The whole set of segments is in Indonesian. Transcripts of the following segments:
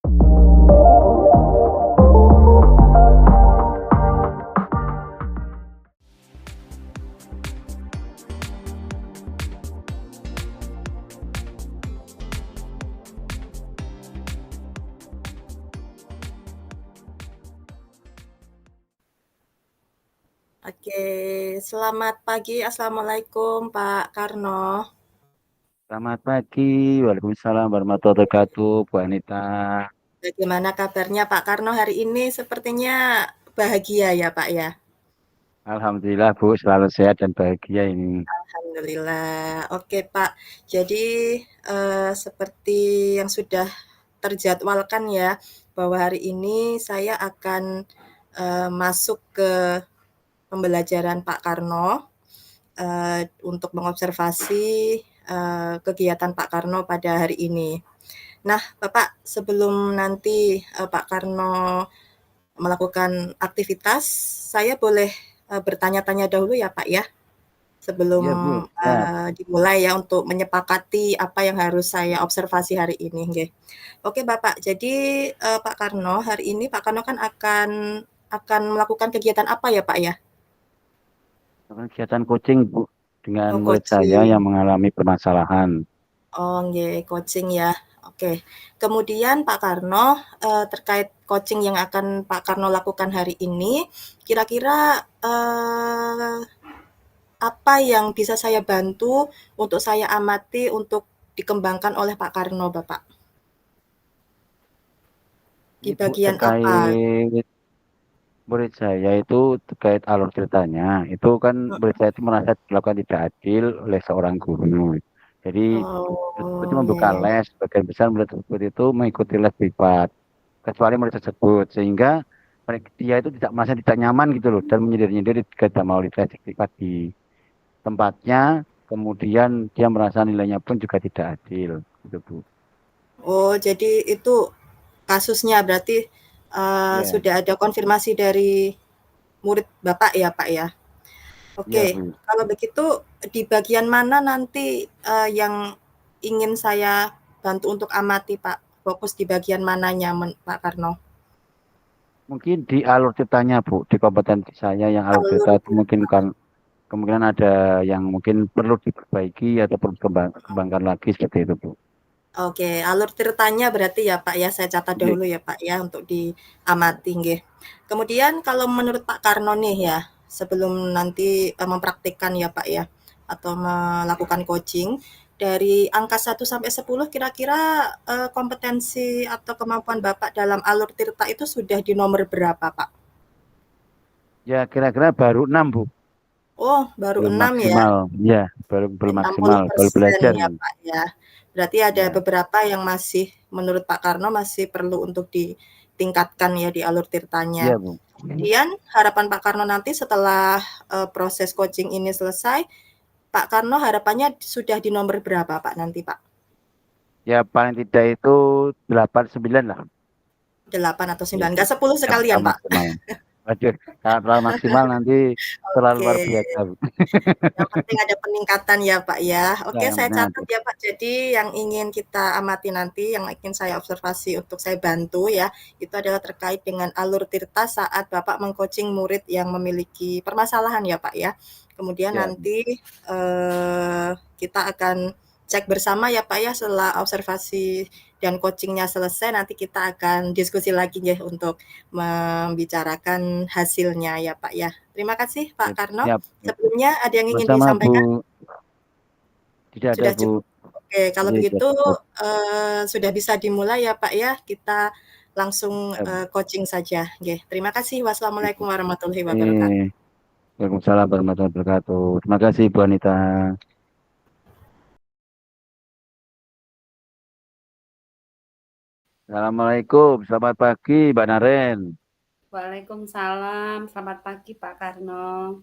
Oke, selamat pagi. Assalamualaikum Pak Karno. Selamat pagi, Waalaikumsalam warahmatullahi wabarakatuh, Bu Anita. Bagaimana kabarnya Pak Karno hari ini? Sepertinya bahagia ya Pak ya? Alhamdulillah Bu, selalu sehat dan bahagia ini. Alhamdulillah. Oke Pak, jadi seperti yang sudah terjadwalkan ya, bahwa hari ini saya akan masuk ke pembelajaran Pak Karno untuk mengobservasi kegiatan Pak Karno pada hari ini. Nah, Bapak, sebelum nanti Pak Karno melakukan aktivitas, saya boleh bertanya-tanya dahulu ya Pak ya, sebelum Iya Bu, siap. dimulai ya untuk menyepakati apa yang harus saya observasi hari ini. Nggih. Oke Bapak, jadi Pak Karno, hari ini Pak Karno kan akan melakukan kegiatan apa ya Pak ya? Kegiatan coaching Bu, dengan Oh, murid saya yang coaching. mengalami permasalahan. Oh, nggih, coaching ya. Oke. Kemudian Pak Karno, terkait coaching yang akan Pak Karno lakukan hari ini, kira-kira, apa yang bisa saya bantu untuk saya amati untuk dikembangkan oleh Pak Karno, Bapak? Di Ini Bu, bagian apa? terkait murid saya itu terkait alur ceritanya. Itu kan murid saya itu merasa dilakukan tidak adil oleh seorang guru. Jadi itu Oh, membuka nggih. les, sebagian besar murid tersebut itu mengikuti les privat. Kecuali murid tersebut sehingga dia itu tidak merasa tidak nyaman gitu loh dan menyendiri-nyendiri ketika mau di tes privat di tempatnya, kemudian dia merasa nilainya pun juga tidak adil gitu Bu. Oh, jadi itu kasusnya berarti, Ya, sudah ada konfirmasi dari murid Bapak ya, Pak, ya? Oke, iya Bu. kalau begitu di bagian mana nanti yang ingin saya bantu untuk amati, Pak? Fokus di bagian mananya, Pak Karno? Mungkin di alur ceritanya Bu, di kompetensi saya yang alur cerita Alur itu mungkin kan kemungkinan ada yang mungkin perlu diperbaiki atau perlu dikembangkan lagi seperti itu Bu. Oke, alur ceritanya berarti ya, Pak, ya. Saya catat Iya, dahulu ya, Pak, ya, untuk diamati, nggih. Kemudian kalau menurut Pak Karno nih ya, sebelum nanti mempraktikkan ya, Pak, ya, atau melakukan coaching, dari angka 1 sampai 10 kira-kira kompetensi atau kemampuan Bapak dalam alur tirta itu sudah di nomor berapa, Pak? ya kira-kira baru 6 Bu, Oh, baru belum 6 ya. maksimal. Ya, belum maksimal, baru 60% belajar ya, ini. Pak, ya. Berarti ada Ya, beberapa yang masih menurut Pak Karno masih perlu untuk ditingkatkan ya di alur tirtanya. iya Bu. Kemudian harapan Pak Karno nanti setelah, proses coaching ini selesai, Pak Karno harapannya sudah di nomor berapa, Pak, nanti, Pak? Ya paling tidak itu 8 9 lah. 8 atau Ya, 9? Nggak 10 yang sekalian, pertama Pak? maksimal. Waduh, kalau terlalu maksimal nanti terlalu Oke. luar biasa Bu. Yang penting ada peningkatan ya, Pak, ya. Ya, Oke, yang saya penting ada. catat ya, Pak. Jadi yang ingin kita amati nanti, yang ingin saya observasi untuk saya bantu ya, itu adalah terkait dengan alur tirta saat Bapak mengcoaching murid yang memiliki permasalahan ya, Pak, ya. Kemudian Ya, nanti kita akan cek bersama ya, Pak, ya, setelah observasi dan coachingnya selesai, nanti kita akan diskusi lagi ya untuk membicarakan hasilnya ya, Pak, ya. Terima kasih, Pak ya, Karno. siap. Sebelumnya ada yang ingin Bersama disampaikan? Bu, tidak ada Sudah Bu. cukup? Oke, kalau Iya, sudah begitu, cukup. sudah bisa dimulai ya, Pak, ya. Kita langsung, Ya, Bu. coaching saja. Nggih, terima kasih. Wassalamualaikum warahmatullahi wabarakatuh. Eh, Waalaikumsalam warahmatullahi wabarakatuh. Terima kasih Bu Anita. Assalamualaikum, selamat pagi Mbak Naren. Waalaikumsalam, selamat pagi Pak Karno.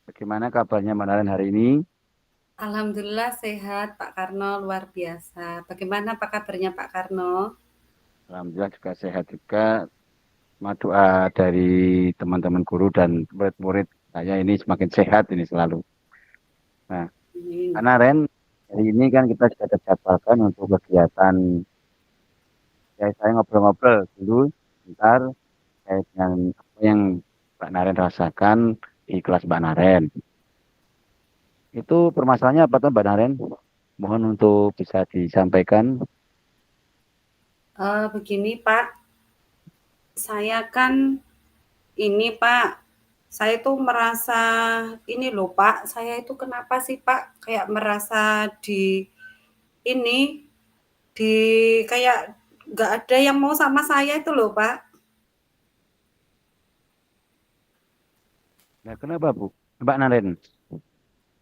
Bagaimana kabarnya Mbak Naren hari ini? Alhamdulillah sehat Pak Karno, luar biasa. Bagaimana apa kabarnya Pak Karno? Alhamdulillah juga sehat juga. Cuma doa dari teman-teman guru dan murid-murid saya ini semakin sehat ini selalu. Nah, Amin. karena Ren, hari ini kan kita sudah terjadwalkan untuk kegiatan ya saya ngobrol-ngobrol dulu bentar terkait dengan apa yang Mbak Naren rasakan di kelas Mbak Naren. Itu permasalahannya apa tuh Mbak Naren? Mohon untuk bisa disampaikan. Begini Pak, saya kan ini Pak, saya tuh merasa ini loh Pak, saya itu kenapa sih Pak kayak merasa ini di kayak nggak ada yang mau sama saya itu loh Pak. Nah, kenapa Bu? Mbak Naren.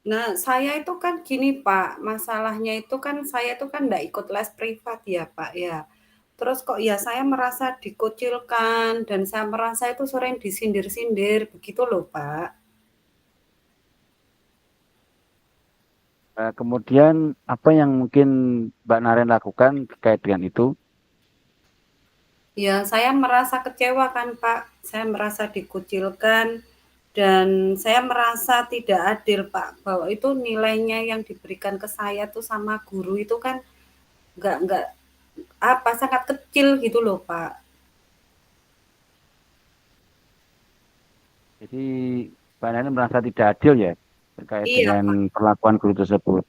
Nah, saya itu kan gini Pak, masalahnya itu kan saya itu kan nggak ikut les privat ya Pak ya. Terus kok ya saya merasa dikucilkan dan saya merasa itu sering disindir-sindir begitu loh Pak. Kemudian apa yang mungkin Mbak Naren lakukan terkait dengan itu? Ya, saya merasa kecewa kan Pak, saya merasa dikucilkan dan saya merasa tidak adil Pak, bahwa itu nilainya yang diberikan ke saya tuh sama guru itu kan nggak apa, sangat kecil gitu loh Pak. Jadi Mbak Naren merasa tidak adil ya terkait Iya dengan Pak, perlakuan guru tersebut.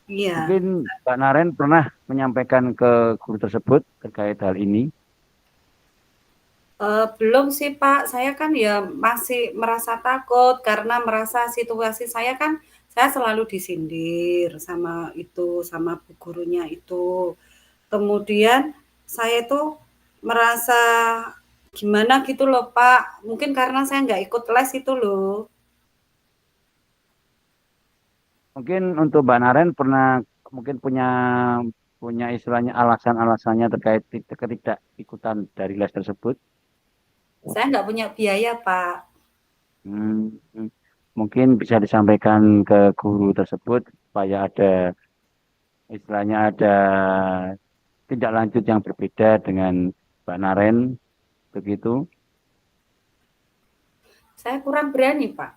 iya. Mungkin Mbak Naren pernah menyampaikan ke guru tersebut terkait hal ini. Belum sih, Pak. Saya kan ya masih merasa takut karena merasa situasi saya kan saya selalu disindir sama itu, sama bu gurunya itu. Kemudian saya itu merasa gimana gitu loh, Pak. Mungkin karena saya nggak ikut les itu loh. Mungkin untuk Mbak Naren pernah mungkin punya punya istilahnya alasan-alasannya terkait ketidakikutan dari les tersebut. Saya nggak punya biaya, Pak. Hmm, mungkin bisa disampaikan ke guru tersebut supaya ada istilahnya ada tindak lanjut yang berbeda dengan Mbak Naren begitu. Saya kurang berani, Pak.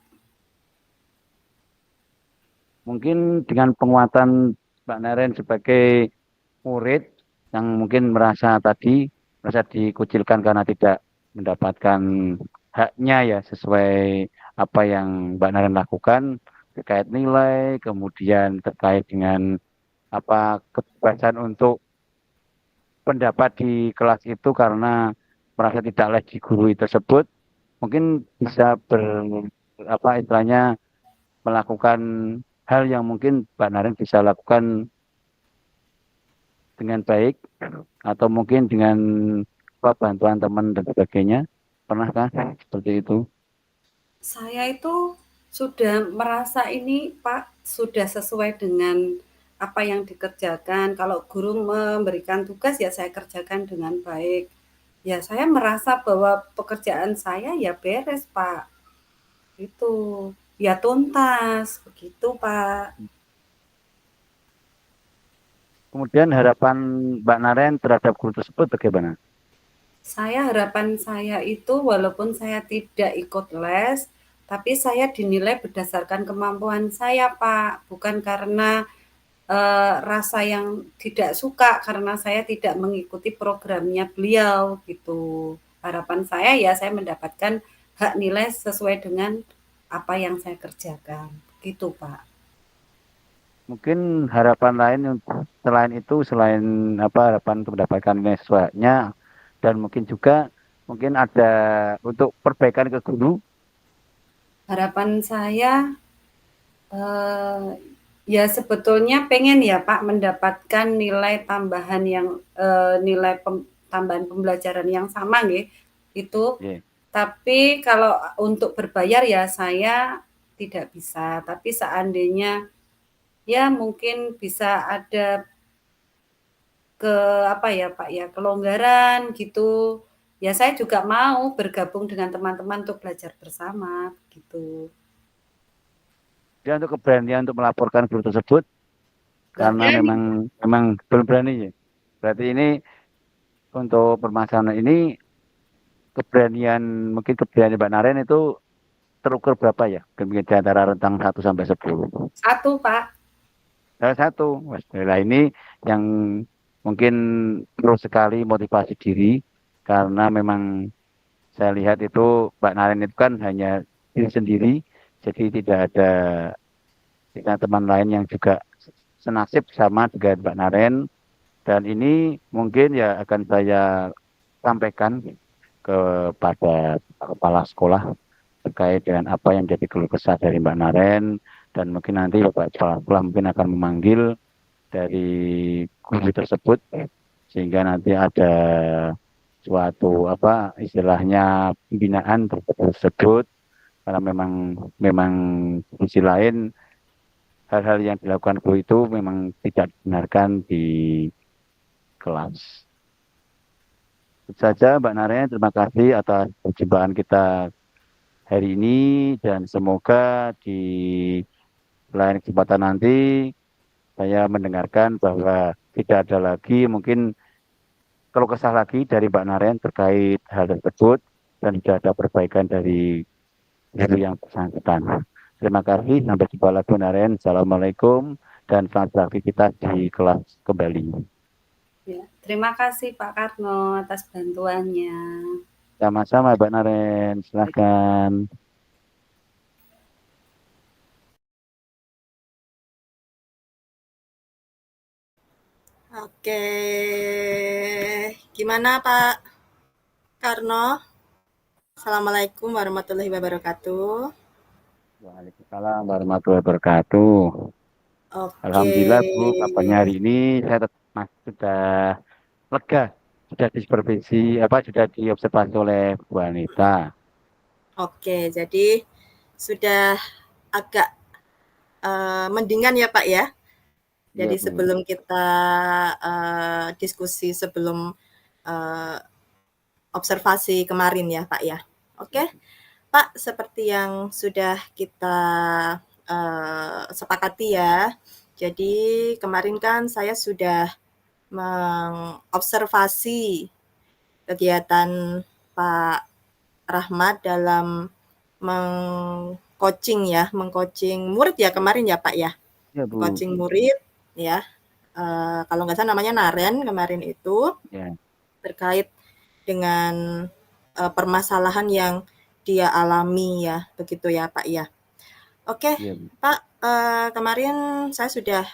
Mungkin dengan penguatan Mbak Naren sebagai murid yang mungkin merasa dikucilkan karena tidak mendapatkan haknya ya sesuai apa yang Mbak Naren lakukan terkait nilai, kemudian terkait dengan apa kebebasan untuk pendapat di kelas itu karena merasa tidak les di guru tersebut, mungkin bisa apa istilahnya melakukan hal yang mungkin Mbak Naren bisa lakukan dengan baik atau mungkin dengan apa, bantuan teman dan sebagainya. Pernahkah seperti itu? Saya itu sudah merasa ini, Pak, sudah sesuai dengan apa yang dikerjakan. Kalau guru memberikan tugas ya saya kerjakan dengan baik. Ya saya merasa bahwa pekerjaan saya ya beres, Pak. Itu. Ya tuntas, begitu, Pak. Kemudian harapan Mbak Naren terhadap guru tersebut bagaimana? Harapan saya itu walaupun saya tidak ikut les, tapi saya dinilai berdasarkan kemampuan saya, Pak. Bukan karena rasa yang tidak suka karena saya tidak mengikuti programnya beliau gitu. Harapan saya ya saya mendapatkan hak nilai sesuai dengan apa yang saya kerjakan. Gitu, Pak. Mungkin harapan lain selain itu, selain apa harapan untuk mendapatkan nilai sesuainya dan mungkin juga mungkin ada untuk perbaikan ke guru. Harapan saya eh, ya sebetulnya pengen ya Pak mendapatkan nilai tambahan yang nilai tambahan pembelajaran yang sama nih itu. Yeah. Tapi kalau untuk berbayar ya saya tidak bisa. Tapi seandainya ya mungkin bisa ada ke apa ya Pak ya kelonggaran gitu. Ya saya juga mau bergabung dengan teman-teman untuk belajar bersama gitu. Dia untuk keberanian untuk melaporkan guru tersebut Nggak karena berani. memang belum berani ya. Berarti ini untuk permasalahan ini keberanian Mbak Naren itu terukur berapa ya? Mungkin di antara rentang 1 sampai 10. Satu Pak. Salah satu. Nah, ini yang mungkin perlu sekali motivasi diri karena memang saya lihat itu Mbak Naren itu kan hanya diri sendiri, jadi tidak ada teman lain yang juga senasib sama dengan Mbak Naren. Dan ini mungkin ya akan saya sampaikan kepada kepala sekolah terkait dengan apa yang jadi keluh kesah dari Mbak Naren, dan mungkin nanti Bapak kepala sekolah mungkin akan memanggil dari guru tersebut sehingga nanti ada suatu apa istilahnya pembinaan tersebut, karena memang di sisi lain hal-hal yang dilakukan guru itu memang tidak dibenarkan di kelas. Itu saja Mbak Naren, terima kasih atas perjumpaan kita hari ini, dan semoga di lain kesempatan nanti saya mendengarkan bahwa tidak ada lagi mungkin kalau kesah lagi dari Mbak Naren terkait hal tersebut, dan tidak ada perbaikan dari guru yang bersangkutan. Terima kasih, sampai jumpa lagi Mbak Naren. Assalamualaikum dan selamat beraktivitas di kelas kembali. Ya, terima kasih Pak Karno atas bantuannya. Sama-sama Mbak Naren, silakan. Oke, gimana Pak Karno? Assalamualaikum warahmatullahi wabarakatuh. Waalaikumsalam warahmatullahi wabarakatuh. Oke, Alhamdulillah Bu, kabarnya hari ini saya sudah lega, sudah disupervisi, sudah diobservasi oleh Bu Anita. oke, jadi sudah agak mendingan ya Pak ya. Jadi Ya, Bu. sebelum kita diskusi sebelum observasi kemarin ya Pak ya. Oke, Pak, seperti yang sudah kita sepakati ya. Jadi kemarin kan saya sudah mengobservasi kegiatan Pak Rahmat dalam mengcoaching murid ya kemarin ya Pak ya. Ya, Bu. Coaching murid ya. Kalau nggak salah namanya Naren kemarin itu, Ya. terkait dengan permasalahan yang dia alami ya, begitu ya Pak ya. Oke, Ya, Bu. Pak, kemarin saya sudah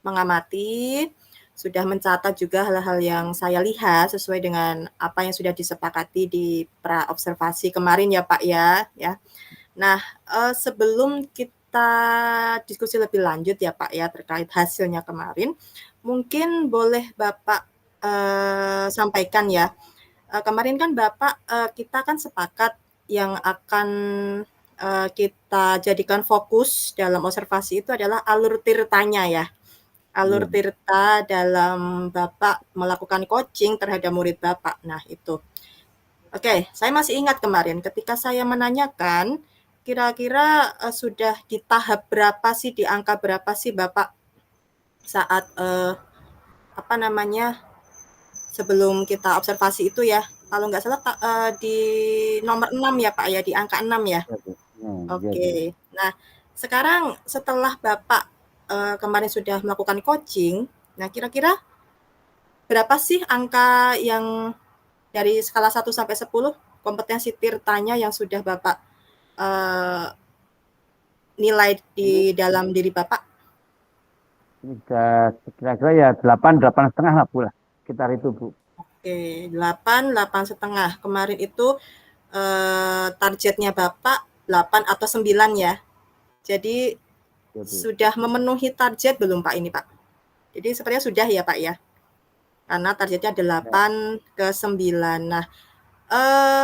mengamati, sudah mencatat juga hal-hal yang saya lihat sesuai dengan apa yang sudah disepakati di pra observasi kemarin ya Pak ya. Nah, sebelum kita diskusi lebih lanjut ya Pak ya terkait hasilnya kemarin, mungkin boleh Bapak sampaikan ya. Kemarin kan Bapak kita kan sepakat yang akan kita jadikan fokus dalam observasi itu adalah alur tirtanya ya. Alur Ya, Bu. tirta dalam Bapak melakukan coaching terhadap murid Bapak. Nah, itu. Oke, saya masih ingat kemarin ketika saya menanyakan kira-kira sudah di tahap berapa sih, di angka berapa sih Bapak saat sebelum kita observasi itu ya. Kalau nggak salah di nomor 6 ya Pak ya, di angka 6 ya. Ya, Bu. Ya, Bu. Oke. Nah, sekarang setelah Bapak kemarin sudah melakukan coaching, nah kira-kira berapa sih angka yang dari skala 1 sampai 10 kompetensi tirtanya yang sudah Bapak nilai Ini di dalam diri Bapak? sudah kira-kira ya 8,5 lah, Bu lah. Sekitar itu, Bu. Oke, 8,5. Kemarin itu targetnya Bapak 8 atau 9 ya. Jadi Ya, Bu. sudah memenuhi target belum Pak ini Pak? Jadi sepertinya sudah ya Pak ya. Karena targetnya 8 ke 9. Nah,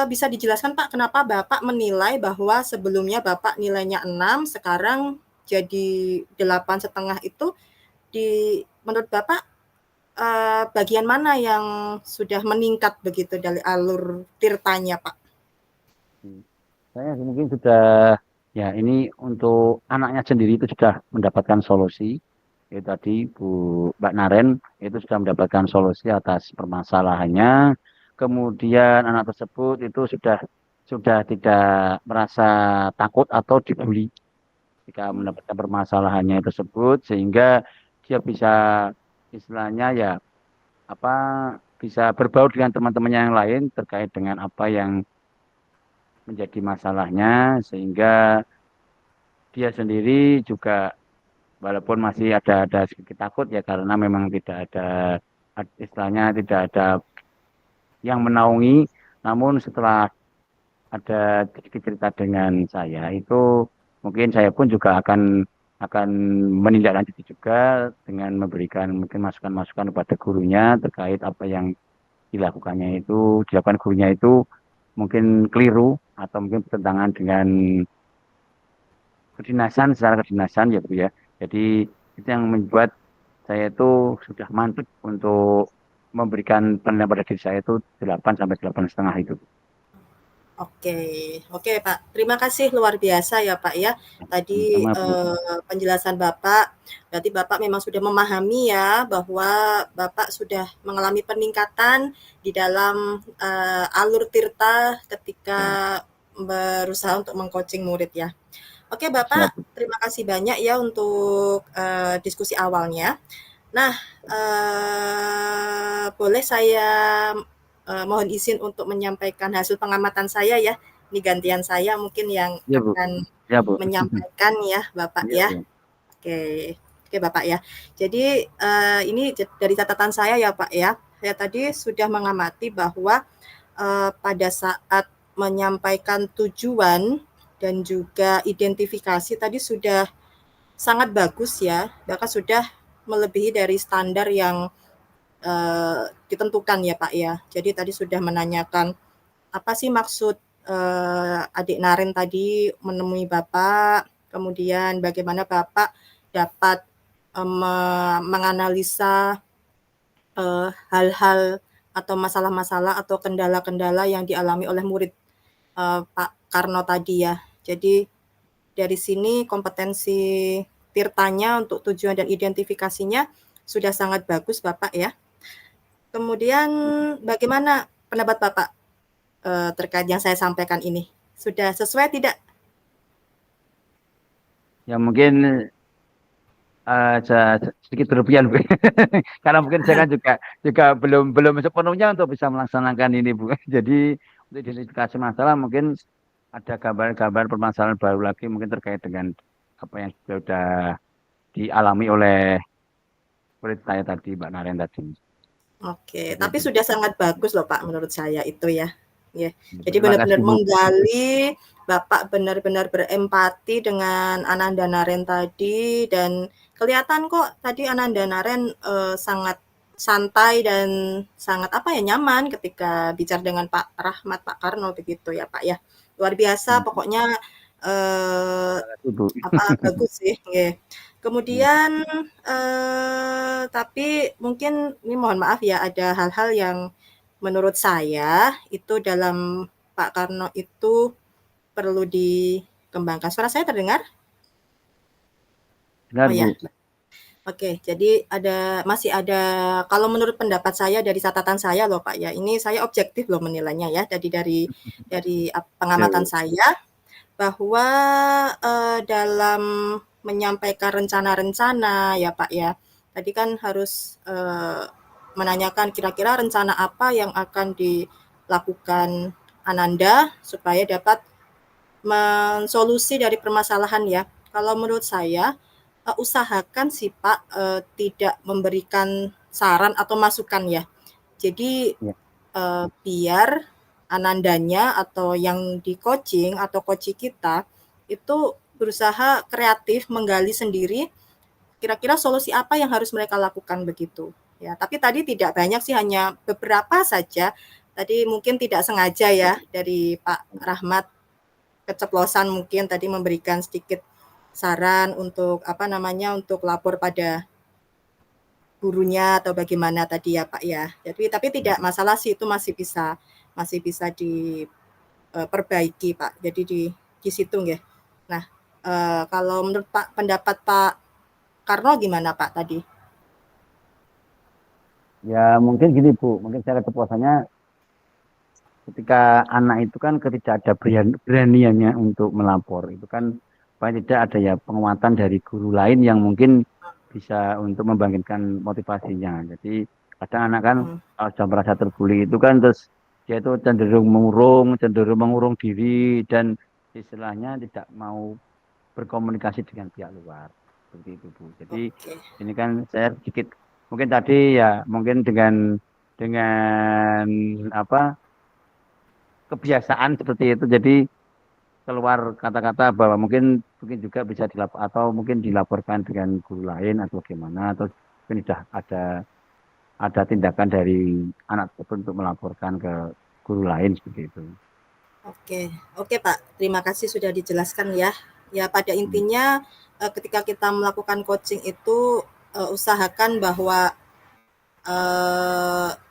bisa dijelaskan Pak kenapa Bapak menilai bahwa sebelumnya Bapak nilainya 6, sekarang jadi 8,5 itu menurut Bapak bagian mana yang sudah meningkat begitu dari alur tirtanya Pak? Saya mungkin sudah, ya ini untuk anaknya sendiri itu sudah mendapatkan solusi. Itu tadi Mbak Naren itu sudah mendapatkan solusi atas permasalahannya. Kemudian anak tersebut itu sudah tidak merasa takut atau dibully jika mendapatkan permasalahannya tersebut, sehingga dia bisa istilahnya ya apa bisa berbaur dengan teman-temannya yang lain terkait dengan apa yang menjadi masalahnya, sehingga dia sendiri juga walaupun masih ada sedikit takut ya, karena memang tidak ada istilahnya tidak ada yang menaungi. Namun setelah ada sedikit cerita dengan saya itu, mungkin saya pun juga akan menindaklanjuti juga dengan memberikan mungkin masukan-masukan kepada gurunya terkait apa yang dilakukan gurunya itu mungkin keliru atau mungkin bertentangan dengan secara kedinasan ya Bu ya. Jadi itu yang membuat saya itu sudah mantap untuk memberikan penilaian pada diri saya itu 8 sampai 8,5 itu. Oke, oke Pak. Terima kasih luar biasa ya Pak ya. Tadi Sama Bu. penjelasan Bapak, berarti Bapak memang sudah memahami ya bahwa Bapak sudah mengalami peningkatan di dalam alur tirta ketika berusaha untuk mengcoaching murid ya. Oke Siap Bapak, Bu. terima kasih banyak ya untuk diskusi awalnya. Nah, boleh saya mohon izin untuk menyampaikan hasil pengamatan saya ya. Ini gantian saya mungkin yang Iya Bu. akan Iya Bu. menyampaikan ya Bapak Iya ya. Bu. Oke, oke Bapak ya. Jadi ini dari catatan saya ya Pak ya. Saya tadi sudah mengamati bahwa pada saat menyampaikan tujuan dan juga identifikasi tadi sudah sangat bagus ya, bahkan sudah melebihi dari standar yang ditentukan ya Pak ya. Jadi tadi sudah menanyakan apa sih maksud adik Naren tadi menemui Bapak, kemudian bagaimana Bapak dapat menganalisa hal-hal atau masalah-masalah atau kendala-kendala yang dialami oleh murid Pak Karno tadi ya. Jadi dari sini kompetensi tirtanya untuk tujuan dan identifikasinya sudah sangat bagus Bapak ya. Kemudian bagaimana pendapat Bapak terkait yang saya sampaikan ini? Sudah sesuai tidak? Ya mungkin sedikit berlebihan Bu. Karena mungkin saya kan juga belum sepenuhnya untuk bisa melaksanakan ini Bu. Jadi untuk identifikasi masalah mungkin ada gambar-gambar permasalahan baru lagi mungkin terkait dengan apa yang sudah dialami oleh murid saya tadi, Mbak Naren tadi. Oke, Jadi tapi itu. sudah sangat bagus loh Pak menurut saya itu ya. Ya. Jadi Terima benar-benar kasih Bu. menggali, Bapak benar-benar berempati dengan Ananda Naren tadi dan kelihatan kok tadi Ananda Naren sangat santai dan sangat apa ya nyaman ketika bicara dengan Pak Rahmat, Pak Karno begitu ya Pak ya. Luar biasa pokoknya Terima kasih Bu. apa bagus sih, nggih. Ya. Kemudian tapi mungkin ini mohon maaf ya ada hal-hal yang menurut saya itu dalam Pak Karno itu perlu dikembangkan. Suara saya terdengar? Benar Oh ya. Bu. Oke, jadi masih ada kalau menurut pendapat saya dari catatan saya loh Pak ya. Ini saya objektif loh menilainya ya. Dari Ya, pengamatan Bu. saya bahwa dalam menyampaikan rencana-rencana ya Pak ya. Tadi kan harus menanyakan kira-kira rencana apa yang akan dilakukan Ananda supaya dapat mensolusi dari permasalahan ya. Kalau menurut saya usahakan sih Pak tidak memberikan saran atau masukan ya. Jadi Ya. biar Anandanya atau yang di coaching atau coach kita itu berusaha kreatif menggali sendiri kira-kira solusi apa yang harus mereka lakukan begitu. Ya, tapi tadi tidak banyak sih hanya beberapa saja. Tadi mungkin tidak sengaja ya dari Pak Rahmat keceplosan mungkin tadi memberikan sedikit saran untuk apa namanya untuk lapor pada gurunya atau bagaimana tadi ya Pak ya. Jadi tapi tidak masalah sih itu masih bisa diperbaiki Pak. Jadi di situ nggih. Nah, kalau menurut pendapat Pak Karno gimana Pak tadi? Ya mungkin gini Bu, mungkin cara kepuasannya ketika anak itu kan ketika ada beraniannya untuk melapor itu kan paling tidak ada ya penguatan dari guru lain yang mungkin bisa untuk membangkitkan motivasinya. Jadi Kadang anak kan Mhm. kalau sudah merasa terbuli itu kan terus dia itu cenderung mengurung diri dan istilahnya tidak mau berkomunikasi dengan pihak luar. Seperti itu, Bu. Jadi Oke. ini kan saya sedikit mungkin tadi ya mungkin dengan apa kebiasaan seperti itu jadi keluar kata-kata bahwa mungkin mungkin juga bisa atau mungkin dilaporkan dengan guru lain atau gimana atau mungkin sudah ada tindakan dari anak tersebut untuk melaporkan ke guru lain seperti itu. Oke, oke Pak, terima kasih sudah dijelaskan ya. Ya pada Hmm. intinya ketika kita melakukan coaching itu usahakan bahwa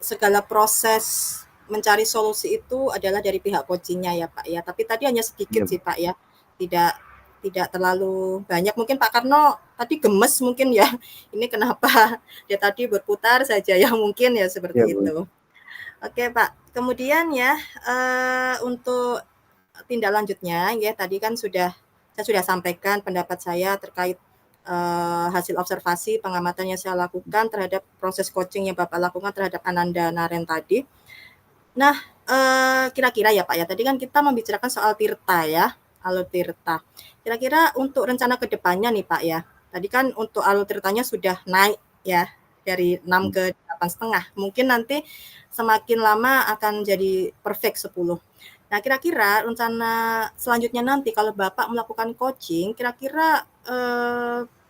segala proses mencari solusi itu adalah dari pihak coachingnya ya Pak ya. Tapi tadi hanya sedikit Iya, sih Bu. Pak ya, tidak tidak terlalu banyak. Mungkin Pak Karno tadi gemes mungkin ya. Ini kenapa dia tadi berputar saja ya mungkin ya Iya, seperti Bu. itu. Oke Pak, kemudian ya untuk tindak lanjutnya ya tadi kan saya sudah sampaikan pendapat saya terkait hasil observasi pengamatan yang saya lakukan terhadap proses coaching yang Bapak lakukan terhadap Ananda Naren tadi. Nah, kira-kira ya Pak ya, tadi kan kita membicarakan soal Tirta ya, Alur Tirta. Kira-kira untuk rencana ke depannya nih Pak ya, tadi kan untuk Alur Tirtanya sudah naik ya, dari 6 ke 8,5. Mungkin nanti semakin lama akan jadi perfect 10. Nah, kira-kira rencana selanjutnya nanti kalau Bapak melakukan coaching, kira-kira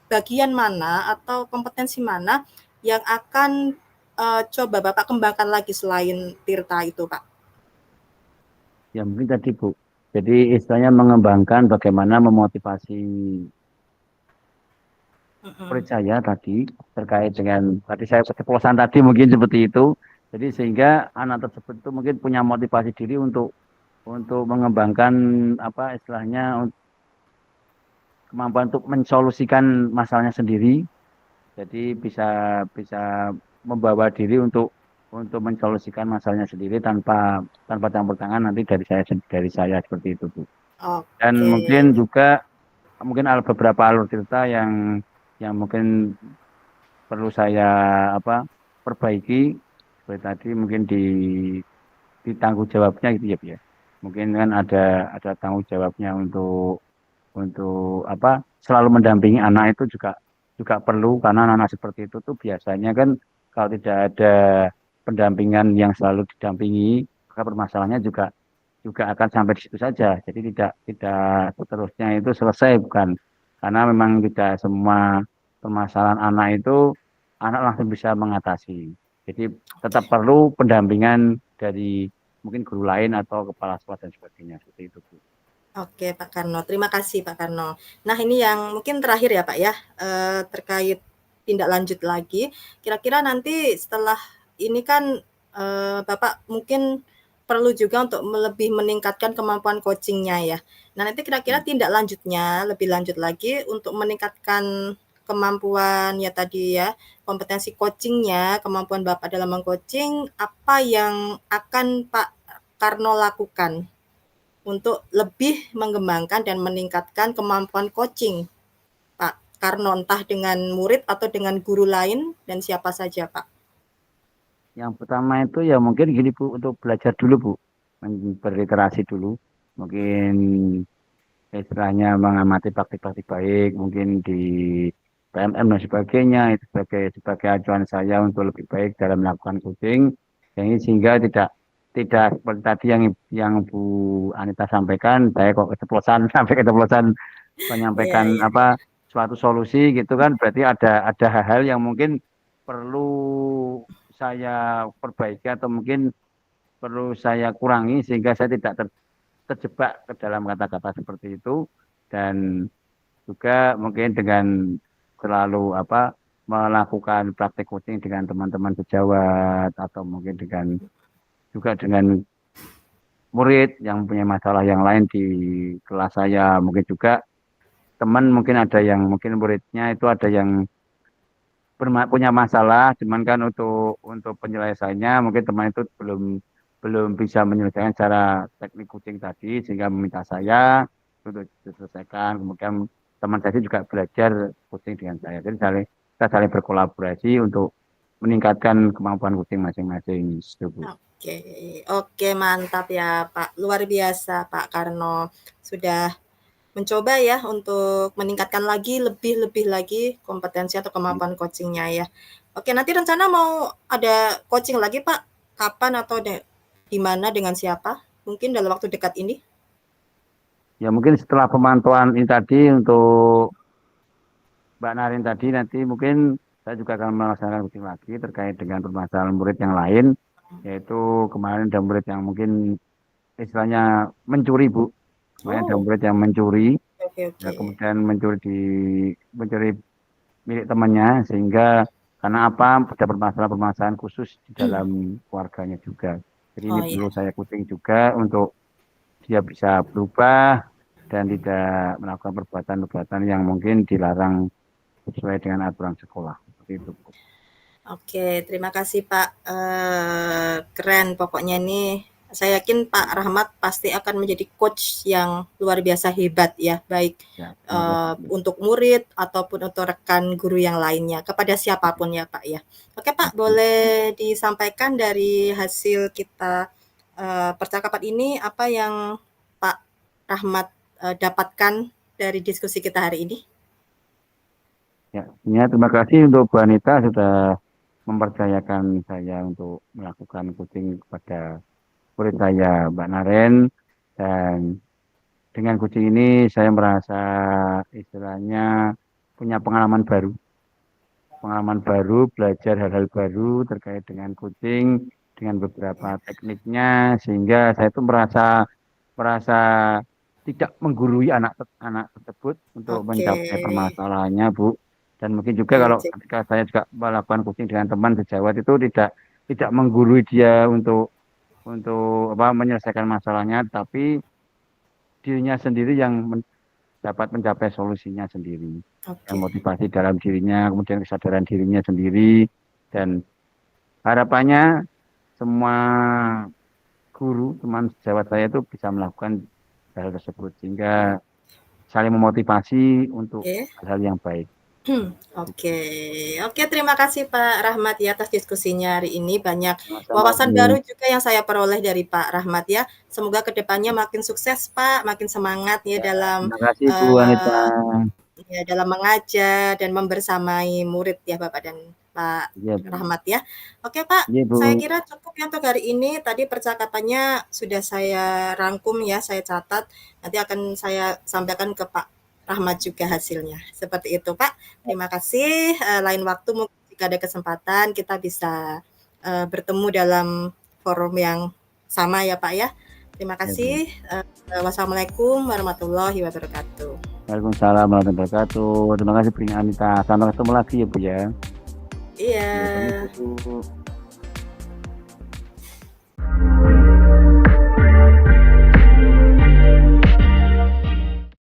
bagian mana atau kompetensi mana yang akan coba Bapak kembangkan lagi selain Tirta itu, Pak? Ya mungkin tadi Bu. Jadi istilahnya mengembangkan bagaimana memotivasi murid Mhm. saya tadi terkait dengan tadi saya keceplosan tadi mungkin seperti itu. Jadi sehingga anak tersebut itu mungkin punya motivasi diri untuk mengembangkan apa istilahnya kemampuan untuk mensolusikan masalahnya sendiri. Jadi bisa bisa membawa diri untuk mensolusikan masalahnya sendiri tanpa tanpa campur tangan nanti dari saya seperti itu Bu. Dan Oke. mungkin juga mungkin ada beberapa alur cerita yang mungkin perlu saya apa perbaiki seperti tadi mungkin di tanggung jawabnya gitu ya Bu ya. Mungkin kan ada tanggung jawabnya untuk apa selalu mendampingi anak itu juga juga perlu karena anak-anak seperti itu tuh biasanya kan kalau tidak ada pendampingan yang selalu didampingi maka permasalahannya juga juga akan sampai di situ saja. Jadi tidak seterusnya itu selesai bukan karena memang tidak semua permasalahan anak itu anak langsung bisa mengatasi. Jadi tetap perlu pendampingan dari mungkin guru lain atau kepala sekolah dan sebagainya seperti itu Bu. Oke, Pak Karno. Terima kasih, Pak Karno. Nah, ini yang mungkin terakhir ya, Pak ya, terkait tindak lanjut lagi. Kira-kira nanti setelah ini kan Bapak mungkin perlu juga untuk lebih meningkatkan kemampuan coachingnya ya. Nah, nanti kira-kira tindak lanjutnya lebih lanjut lagi untuk meningkatkan kemampuan ya tadi ya, kompetensi coachingnya, kemampuan Bapak dalam mengcoaching, apa yang akan Pak Karno lakukan untuk lebih mengembangkan dan meningkatkan kemampuan coaching, Pak Karno, entah dengan murid atau dengan guru lain dan siapa saja, Pak? Yang pertama itu ya mungkin gini Bu, untuk belajar dulu Bu, berliterasi dulu. Mungkin istilahnya mengamati praktik-praktik baik, mungkin di PMM dan sebagainya, itu sebagai acuan saya untuk lebih baik dalam melakukan coaching. Jadi sehingga tidak seperti tadi yang Bu Anita sampaikan, saya kok keceplosan sampai keceplosan Iya, menyampaikan iya. apa suatu solusi gitu kan, berarti ada hal-hal yang mungkin perlu saya perbaiki atau mungkin perlu saya kurangi sehingga saya tidak terjebak ke dalam kata-kata seperti itu dan juga mungkin dengan selalu apa melakukan praktek coaching dengan teman-teman sejawat atau mungkin juga dengan murid yang punya masalah yang lain di kelas saya mungkin juga teman mungkin ada yang mungkin muridnya itu ada yang punya masalah, cuman kan untuk penyelesaiannya mungkin teman itu belum belum bisa menyelesaikan secara teknik kucing tadi sehingga meminta saya untuk diselesaikan. Kemudian teman saya juga belajar kucing dengan saya. Jadi kita saling berkolaborasi meningkatkan kemampuan kucing masing-masing gitu, Bu. Oke, oke, mantap ya Pak. Luar biasa Pak Karno. Sudah mencoba ya untuk meningkatkan lagi lebih lagi kompetensi atau kemampuan coachingnya ya. Oke, nanti rencana mau ada coaching lagi Pak? Kapan atau di mana dengan siapa? Mungkin dalam waktu dekat ini? Ya mungkin setelah pemantauan ini tadi untuk Mbak Narin tadi, nanti mungkin saya juga akan melaksanakan kucing lagi terkait dengan permasalahan murid yang lain, yaitu kemarin ada murid yang mungkin istilahnya mencuri, Bu. Kemarin ada Oh, murid yang mencuri, oke ya, oke. kemudian mencuri milik temannya, sehingga karena apa, ada permasalahan-permasalahan khusus di dalam keluarganya juga. Jadi ini Oh iya, perlu saya kucing juga untuk dia bisa berubah dan tidak melakukan perbuatan-perbuatan yang mungkin dilarang sesuai dengan aturan sekolah. Seperti itu, Bu. oke. Terima kasih Pak. Keren pokoknya nih. Saya yakin Pak Rahmat pasti akan menjadi coach yang luar biasa hebat ya, baik Ya, terima kasih, Bu. untuk murid ataupun untuk rekan guru yang lainnya, kepada siapapun ya Pak ya. Oke Pak, Oke. boleh disampaikan dari hasil kita percakapan ini apa yang Pak Rahmat dapatkan dari diskusi kita hari ini? Ya, terima kasih untuk Bu Anita sudah mempercayakan saya untuk melakukan kucing kepada murid saya, Mbak Naren. Dan dengan kucing ini saya merasa istilahnya punya pengalaman baru, belajar hal-hal baru terkait dengan kucing, dengan beberapa tekniknya, sehingga saya itu merasa tidak menggurui anak tersebut untuk Oke, mencapai permasalahannya, Bu. Dan mungkin juga oke, kalau ketika saya juga melakukan kucing dengan teman sejawat itu tidak menggurui dia untuk apa menyelesaikan masalahnya, tapi dirinya sendiri yang dapat mencapai solusinya sendiri. Yang oke. motivasi dalam dirinya, kemudian kesadaran dirinya sendiri, dan harapannya semua guru, teman sejawat saya itu bisa melakukan hal tersebut sehingga saling memotivasi untuk Oke. hal-hal yang baik. Oke, oke, terima kasih Pak Rahmat ya atas diskusinya hari ini. Banyak Sama-sama, wawasan Bu. baru juga yang saya peroleh dari Pak Rahmat ya. Semoga kedepannya makin sukses Pak, makin semangat ya Ya, dalam terima kasih Bu Anita. eh, ya dalam mengajar dan membersamai murid ya Bapak dan Pak Iya, Bu. Rahmat ya. Oke Pak, Iya, Bu. saya kira cukup ya untuk hari ini. Tadi percakapannya sudah saya rangkum ya, saya catat. Nanti akan saya sampaikan ke Pak Rahmat juga hasilnya. Seperti itu Pak. Terima kasih. Lain waktu mungkin jika ada kesempatan kita bisa bertemu dalam forum yang sama ya Pak ya. Terima Iya, Bu. kasih. Wassalamualaikum warahmatullahi wabarakatuh. Waalaikumsalam warahmatullahi wabarakatuh. Terima kasih Bu Anita. Sampai ketemu lagi ya, Bu ya. Iya. Iya, pamit, Bu.